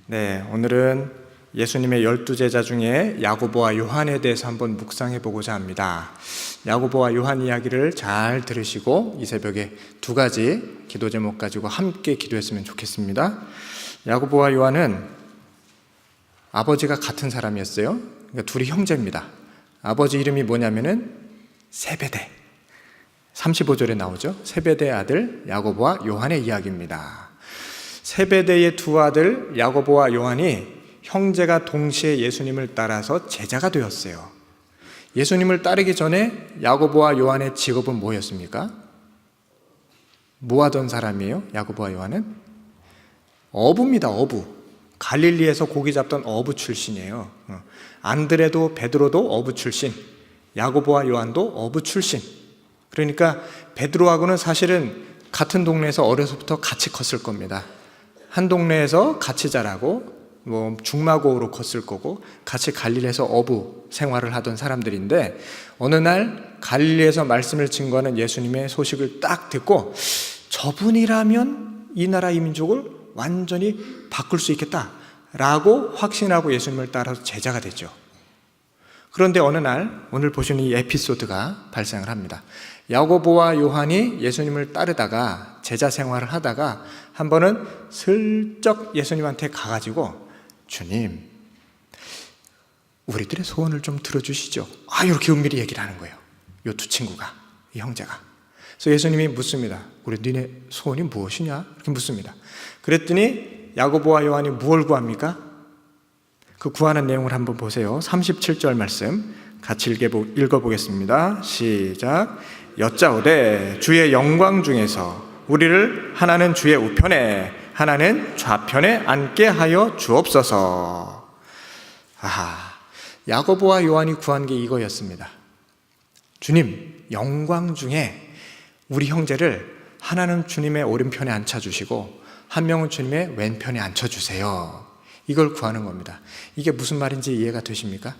네, 오늘은 예수님의 12제자 중에 야고보와 요한에 대해서 한번 묵상해 보고자 합니다. 야고보와 요한 이야기를 잘 들으시고 이 새벽에 두 가지 기도 제목 가지고 함께 기도했으면 좋겠습니다. 야고보와 요한은 아버지가 같은 사람이었어요. 그러니까 둘이 형제입니다. 아버지 이름이 뭐냐면은 세베대. 35절에 나오죠. 세베대의 아들 야고보와 요한의 이야기입니다. 세베대의 두 아들 야고보와 요한이 형제가 동시에 예수님을 따라서 제자가 되었어요. 예수님을 따르기 전에 야고보와 요한의 직업은 뭐였습니까? 뭐 하던 사람이에요? 야고보와 요한은? 어부입니다. 어부. 갈릴리에서 고기 잡던 어부 출신이에요. 안드레도 베드로도 어부 출신, 야고보와 요한도 어부 출신. 그러니까 베드로하고는 사실은 같은 동네에서 어려서부터 같이 컸을 겁니다. 한 동네에서 같이 자라고 중마고우로 컸을 거고 같이 갈릴리에서 어부 생활을 하던 사람들인데 어느 날 갈릴리에서 말씀을 증거하는 예수님의 소식을 딱 듣고 저분이라면 이 나라 이 민족을 완전히 바꿀 수 있겠다라고 확신하고 예수님을 따라서 제자가 됐죠. 그런데 어느 날 오늘 보시는 이 에피소드가 발생을 합니다. 야고보와 요한이 예수님을 따르다가 제자 생활을 하다가 한 번은 슬쩍 예수님한테 가가지고 주님, 우리들의 소원을 좀 들어주시죠. 이렇게 은밀히 얘기를 하는 거예요. 이 두 친구가, 이 형제가. 그래서 예수님이 묻습니다. 우리 너네 소원이 무엇이냐? 이렇게 묻습니다. 그랬더니 야고보와 요한이 무엇을 구합니까? 그 구하는 내용을 한번 보세요. 37절 말씀 같이 읽어보겠습니다. 시작. 여짜오되 주의 영광 중에서 우리를 하나는 주의 우편에 하나는 좌편에 앉게 하여 주옵소서. 야고보와 요한이 구한 게 이거였습니다. 주님, 영광 중에 우리 형제를 하나는 주님의 오른편에 앉혀주시고 한 명은 주님의 왼편에 앉혀주세요. 이걸 구하는 겁니다. 이게 무슨 말인지 이해가 되십니까?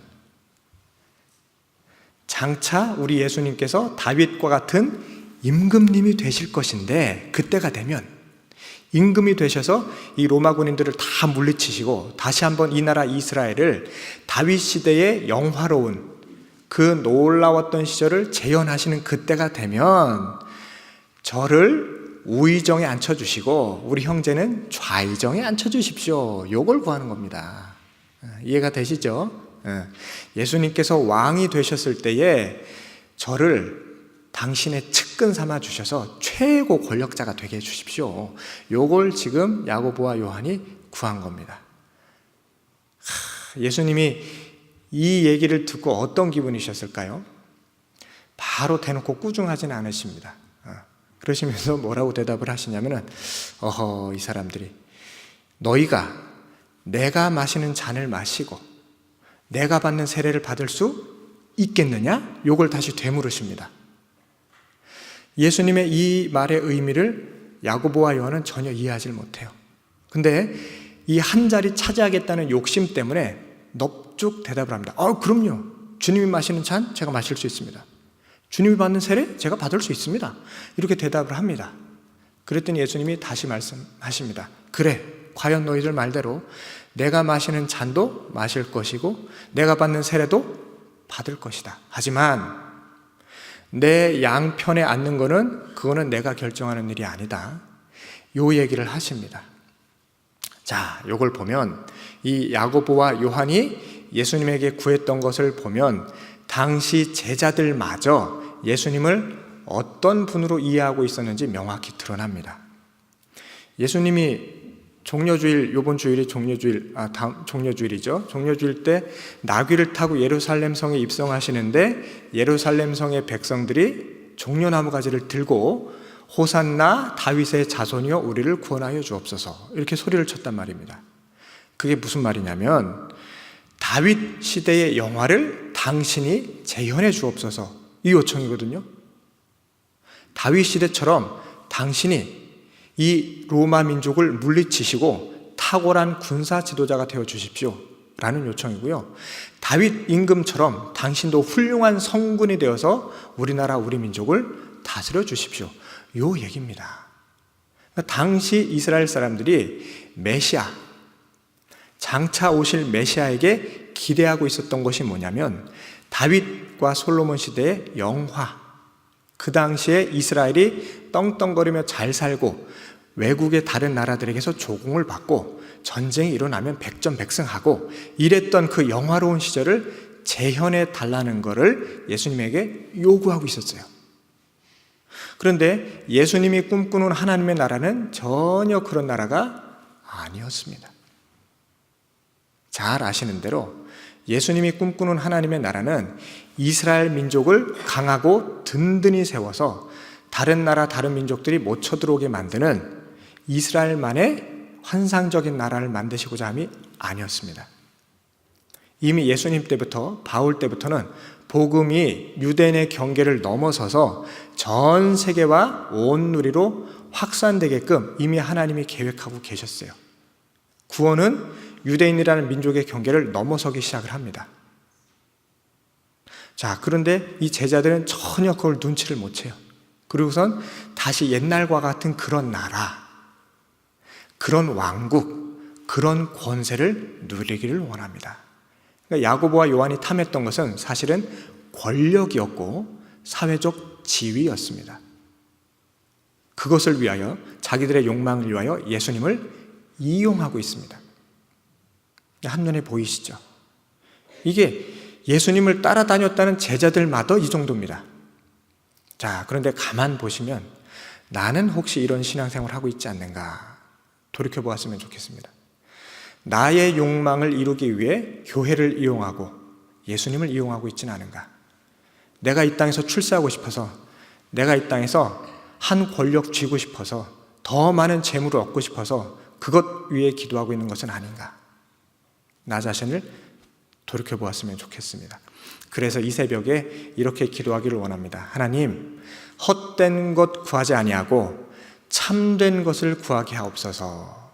장차 우리 예수님께서 다윗과 같은 임금님이 되실 것인데 그때가 되면 임금이 되셔서 이 로마 군인들을 다 물리치시고 다시 한번 이 나라 이스라엘을 다윗 시대의 영화로운 그 놀라웠던 시절을 재현하시는 그때가 되면 저를 우의정에 앉혀주시고 우리 형제는 좌의정에 앉혀주십시오. 요걸 구하는 겁니다. 이해가 되시죠? 예수님께서 왕이 되셨을 때에 저를 당신의 측근 삼아 주셔서 최고 권력자가 되게 해주십시오. 요걸 지금 야고보와 요한이 구한 겁니다. 예수님이 이 얘기를 듣고 어떤 기분이셨을까요? 바로 대놓고 꾸중하지는 않으십니다. 그러시면서 뭐라고 대답을 하시냐면은 이 사람들이 너희가 내가 마시는 잔을 마시고 내가 받는 세례를 받을 수 있겠느냐? 요걸 다시 되물으십니다. 예수님의 이 말의 의미를 야고보와 요한은 전혀 이해하지 못해요. 근데 이 한 자리 차지하겠다는 욕심 때문에 넙죽 대답을 합니다. 그럼요. 주님이 마시는 잔 제가 마실 수 있습니다. 주님이 받는 세례 제가 받을 수 있습니다. 이렇게 대답을 합니다. 그랬더니 예수님이 다시 말씀하십니다. 그래, 과연 너희들 말대로 내가 마시는 잔도 마실 것이고 내가 받는 세례도 받을 것이다. 하지만 내 양편에 앉는 거는 그거는 내가 결정하는 일이 아니다. 요 얘기를 하십니다. 자, 요걸 보면 이 야고보와 요한이 예수님에게 구했던 것을 보면 당시 제자들마저 예수님을 어떤 분으로 이해하고 있었는지 명확히 드러납니다. 예수님이 종려주일, 요번 주일이 종려주일이죠. 종려주일 때 나귀를 타고 예루살렘 성에 입성하시는데 예루살렘 성의 백성들이 종려나무 가지를 들고 호산나 다윗의 자손이여 우리를 구원하여 주옵소서 이렇게 소리를 쳤단 말입니다. 그게 무슨 말이냐면 다윗 시대의 영화를 당신이 재현해 주옵소서 이 요청이거든요. 다윗 시대처럼 당신이 이 로마 민족을 물리치시고 탁월한 군사 지도자가 되어 주십시오 라는 요청이고요. 다윗 임금처럼 당신도 훌륭한 성군이 되어서 우리나라 우리 민족을 다스려 주십시오. 요 얘기입니다. 당시 이스라엘 사람들이 메시아, 장차 오실 메시아에게 기대하고 있었던 것이 뭐냐면 다윗과 솔로몬 시대의 영화, 그 당시에 이스라엘이 떵떵거리며 잘 살고 외국의 다른 나라들에게서 조공을 받고 전쟁이 일어나면 백전백승하고 이랬던 그 영화로운 시절을 재현해 달라는 것을 예수님에게 요구하고 있었어요. 그런데 예수님이 꿈꾸는 하나님의 나라는 전혀 그런 나라가 아니었습니다. 잘 아시는 대로 예수님이 꿈꾸는 하나님의 나라는 이스라엘 민족을 강하고 든든히 세워서 다른 나라, 다른 민족들이 못 쳐들어오게 만드는 이스라엘만의 환상적인 나라를 만드시고자 함이 아니었습니다. 이미 예수님 때부터, 바울 때부터는 복음이 유대인의 경계를 넘어서서 전 세계와 온 누리로 확산되게끔 이미 하나님이 계획하고 계셨어요. 구원은 유대인이라는 민족의 경계를 넘어서기 시작을 합니다. 자, 그런데 이 제자들은 전혀 그걸 눈치를 못 채요. 그리고선 다시 옛날과 같은 그런 나라, 그런 왕국, 그런 권세를 누리기를 원합니다. 그러니까 야고보와 요한이 탐했던 것은 사실은 권력이었고 사회적 지위였습니다. 그것을 위하여, 자기들의 욕망을 위하여 예수님을 이용하고 있습니다. 한눈에 보이시죠? 이게 예수님을 따라다녔다는 제자들마다 이 정도입니다. 자, 그런데 가만 보시면 나는 혹시 이런 신앙생활을 하고 있지 않는가 돌이켜보았으면 좋겠습니다. 나의 욕망을 이루기 위해 교회를 이용하고 예수님을 이용하고 있지는 않은가? 내가 이 땅에서 출세하고 싶어서, 내가 이 땅에서 한 권력 쥐고 싶어서, 더 많은 재물을 얻고 싶어서 그것 위에 기도하고 있는 것은 아닌가? 나 자신을 돌이켜보았으면 좋겠습니다. 그래서 이 새벽에 이렇게 기도하기를 원합니다. 하나님, 헛된 것 구하지 아니하고 참된 것을 구하게 하옵소서.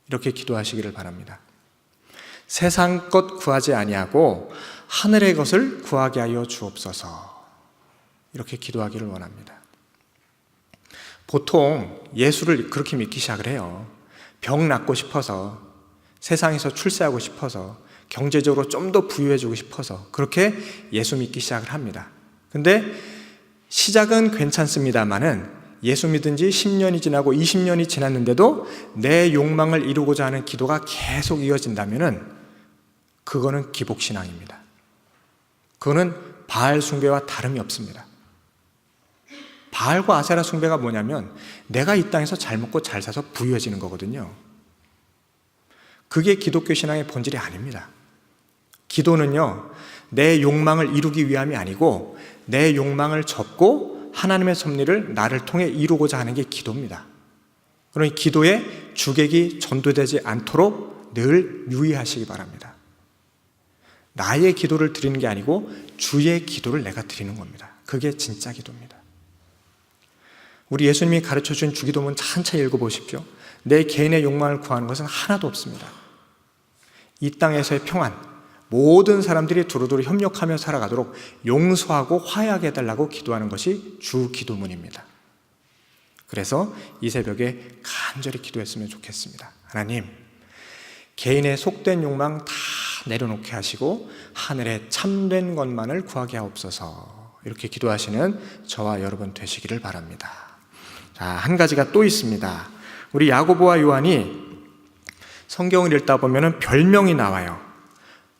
이렇게 기도하시기를 바랍니다. 세상 것 구하지 아니하고 하늘의 것을 구하게 하여 주옵소서. 이렇게 기도하기를 원합니다. 보통 예수를 그렇게 믿기 시작을 해요. 병 낫고 싶어서, 세상에서 출세하고 싶어서, 경제적으로 좀 더 부유해지고 싶어서 그렇게 예수 믿기 시작을 합니다. 근데 시작은 괜찮습니다만은 예수 믿은 지 10년이 지나고 20년이 지났는데도 내 욕망을 이루고자 하는 기도가 계속 이어진다면은 그거는 기복신앙입니다. 그거는 바알 숭배와 다름이 없습니다. 바알과 아세라 숭배가 뭐냐면 내가 이 땅에서 잘 먹고 잘 사서 부유해지는 거거든요. 그게 기독교 신앙의 본질이 아닙니다. 기도는요, 내 욕망을 이루기 위함이 아니고 내 욕망을 접고 하나님의 섭리를 나를 통해 이루고자 하는 게 기도입니다. 그러니 기도에 주객이 전도되지 않도록 늘 유의하시기 바랍니다. 나의 기도를 드리는 게 아니고 주의 기도를 내가 드리는 겁니다. 그게 진짜 기도입니다. 우리 예수님이 가르쳐준 주기도문 천천히 읽어보십시오. 내 개인의 욕망을 구하는 것은 하나도 없습니다. 이 땅에서의 평안, 모든 사람들이 두루두루 협력하며 살아가도록 용서하고 화해하게 해달라고 기도하는 것이 주 기도문입니다. 그래서 이 새벽에 간절히 기도했으면 좋겠습니다. 하나님, 개인의 속된 욕망 다 내려놓게 하시고 하늘의 참된 것만을 구하게 하옵소서. 이렇게 기도하시는 저와 여러분 되시기를 바랍니다. 자, 한 가지가 또 있습니다. 우리 야고보와 요한이 성경을 읽다 보면 별명이 나와요.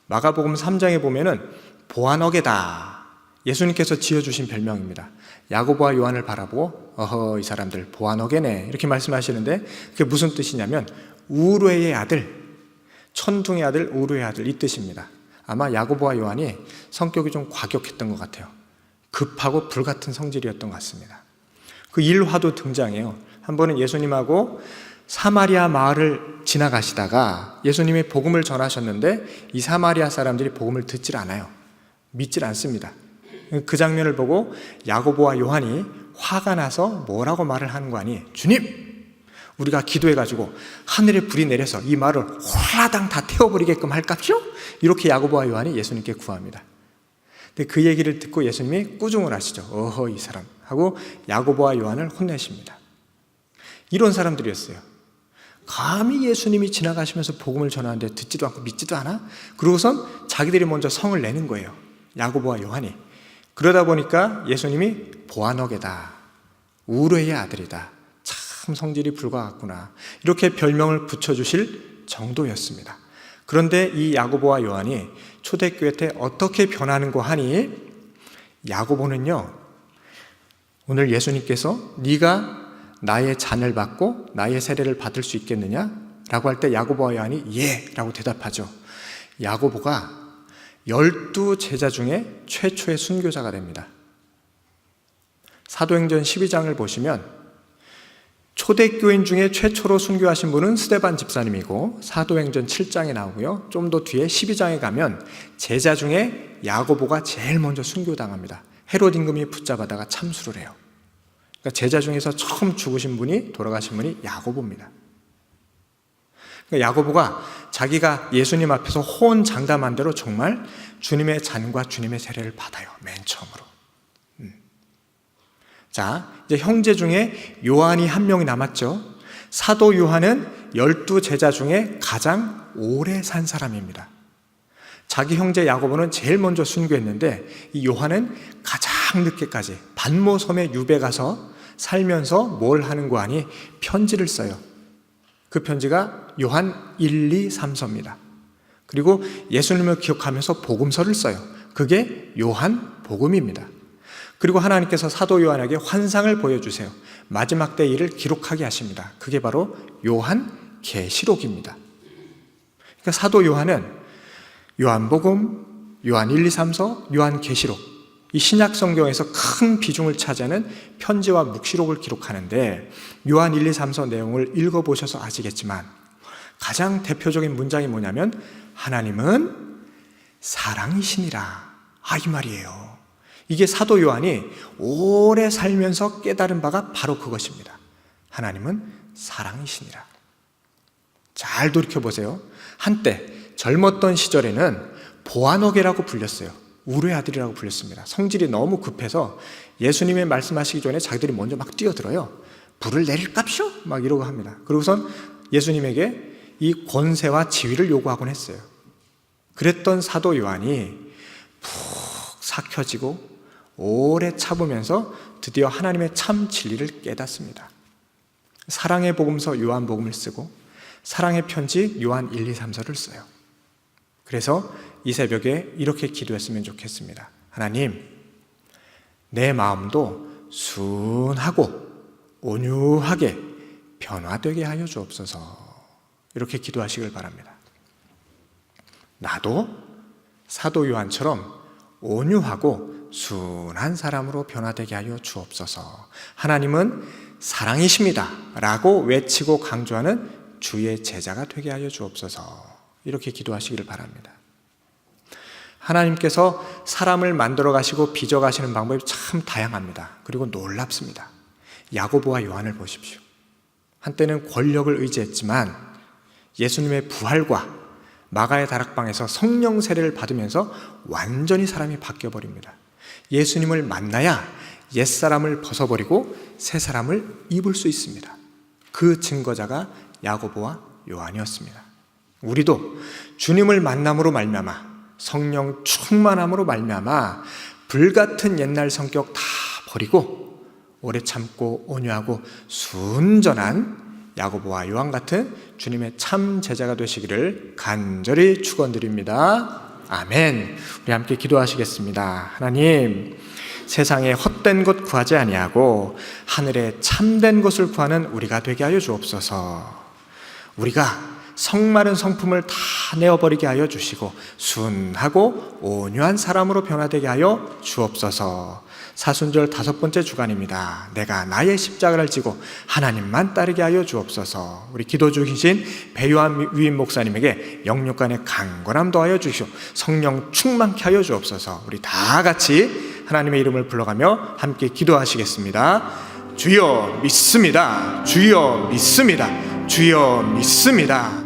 마가복음 3장에 보면 보아너게다. 예수님께서 지어주신 별명입니다. 야고보와 요한을 바라보고 어허, 이 사람들 보아너게네 이렇게 말씀하시는데 그게 무슨 뜻이냐면 우르의 아들, 천둥의 아들, 우르의 아들 이 뜻입니다. 아마 야고보와 요한이 성격이 좀 과격했던 것 같아요. 급하고 불같은 성질이었던 것 같습니다. 그 일화도 등장해요. 한 번은 예수님하고 사마리아 마을을 지나가시다가 예수님이 복음을 전하셨는데 이 사마리아 사람들이 복음을 듣질 않아요. 믿질 않습니다. 그 장면을 보고 야고보와 요한이 화가 나서 뭐라고 말을 하는 거 아니? 주님! 우리가 기도해가지고 하늘에 불이 내려서 이 마을을 홀라당 다 태워버리게끔 할까요? 이렇게 야고보와 요한이 예수님께 구합니다. 근데 그 얘기를 듣고 예수님이 꾸중을 하시죠. 어허, 이 사람 하고 야고보와 요한을 혼내십니다. 이런 사람들이었어요. 감히 예수님이 지나가시면서 복음을 전하는데 듣지도 않고 믿지도 않아? 그러고선 자기들이 먼저 성을 내는 거예요. 야고보와 요한이. 그러다 보니까 예수님이 보아너게다, 우르의 아들이다, 참 성질이 불과 같구나, 이렇게 별명을 붙여주실 정도였습니다. 그런데 이 야고보와 요한이 초대교회 때 어떻게 변하는고 하니, 야고보는요, 오늘 예수님께서 네가 나의 잔을 받고 나의 세례를 받을 수 있겠느냐? 라고 할 때 야고보와 요한이 예! 라고 대답하죠. 야고보가 12제자 중에 최초의 순교자가 됩니다. 사도행전 12장을 보시면 초대교인 중에 최초로 순교하신 분은 스데반 집사님이고, 사도행전 7장에 나오고요. 좀 더 뒤에 12장에 가면 제자 중에 야고보가 제일 먼저 순교당합니다. 헤롯 임금이 붙잡아다가 참수를 해요. 그러니까 제자 중에서 처음 죽으신 분이, 돌아가신 분이 야고보입니다. 그러니까 야고보가 자기가 예수님 앞에서 호언장담한 대로 정말 주님의 잔과 주님의 세례를 받아요. 맨 처음으로. 자, 이제 형제 중에 요한이 한 명이 남았죠. 사도 요한은 12제자 중에 가장 오래 산 사람입니다. 자기 형제 야고보는 제일 먼저 순교했는데 이 요한은 가장 늦게까지 반모 섬에 유배 가서 살면서 뭘 하는고 하니 편지를 써요. 그 편지가 요한 1, 2, 3서입니다. 그리고 예수님을 기억하면서 복음서를 써요. 그게 요한 복음입니다. 그리고 하나님께서 사도 요한에게 환상을 보여주세요. 마지막 때 일을 기록하게 하십니다. 그게 바로 요한 계시록입니다. 그러니까 사도 요한은 요한복음, 요한 1, 2, 3서, 요한 계시록, 이 신약 성경에서 큰 비중을 차지하는 편지와 묵시록을 기록하는데, 요한 1, 2, 3서 내용을 읽어보셔서 아시겠지만 가장 대표적인 문장이 뭐냐면 하나님은 사랑이시니라, 이 말이에요. 이게 사도 요한이 오래 살면서 깨달은 바가 바로 그것입니다. 하나님은 사랑이시니라. 잘 돌이켜보세요. 한때 젊었던 시절에는 보아너게라고 불렸어요. 우르의 아들이라고 불렸습니다. 성질이 너무 급해서 예수님의 말씀하시기 전에 자기들이 먼저 막 뛰어들어요. 불을 내릴깝쇼? 막 이러고 합니다. 그러고선 예수님에게 이 권세와 지위를 요구하곤 했어요. 그랬던 사도 요한이 푹 삭혀지고 오래 참으면서 드디어 하나님의 참 진리를 깨닫습니다. 사랑의 복음서 요한복음을 쓰고 사랑의 편지 요한 1, 2, 3서를 써요. 그래서 이 새벽에 이렇게 기도했으면 좋겠습니다. 하나님, 내 마음도 순하고 온유하게 변화되게 하여 주옵소서. 이렇게 기도하시길 바랍니다. 나도 사도 요한처럼 온유하고 순한 사람으로 변화되게 하여 주옵소서. 하나님은 사랑이십니다 라고 외치고 강조하는 주의 제자가 되게 하여 주옵소서. 이렇게 기도하시기를 바랍니다. 하나님께서 사람을 만들어 가시고 빚어 가시는 방법이 참 다양합니다. 그리고 놀랍습니다. 야고보와 요한을 보십시오. 한때는 권력을 의지했지만 예수님의 부활과 마가의 다락방에서 성령 세례를 받으면서 완전히 사람이 바뀌어버립니다. 예수님을 만나야 옛사람을 벗어버리고 새 사람을 입을 수 있습니다. 그 증거자가 야고보와 요한이었습니다. 우리도 주님을 만남으로 말미암아, 성령 충만함으로 말미암아 불같은 옛날 성격 다 버리고 오래 참고 온유하고 순전한 야고보와 요한 같은 주님의 참 제자가 되시기를 간절히 축원드립니다. 아멘. 우리 함께 기도하시겠습니다. 하나님, 세상에 헛된 것 구하지 아니하고 하늘에 참된 것을 구하는 우리가 되게 하여 주옵소서. 우리가 성마른 성품을 다 내어버리게 하여 주시고 순하고 온유한 사람으로 변화되게 하여 주옵소서. 사순절 5번째 주간입니다. 내가 나의 십자가를 지고 하나님만 따르게 하여 주옵소서. 우리 기도 중이신 배요한 위임 목사님에게 영육간의 강건함 더하여 주시오. 성령 충만케 하여 주옵소서. 우리 다 같이 하나님의 이름을 불러가며 함께 기도하시겠습니다. 주여 믿습니다. 주여 믿습니다. 주여 믿습니다.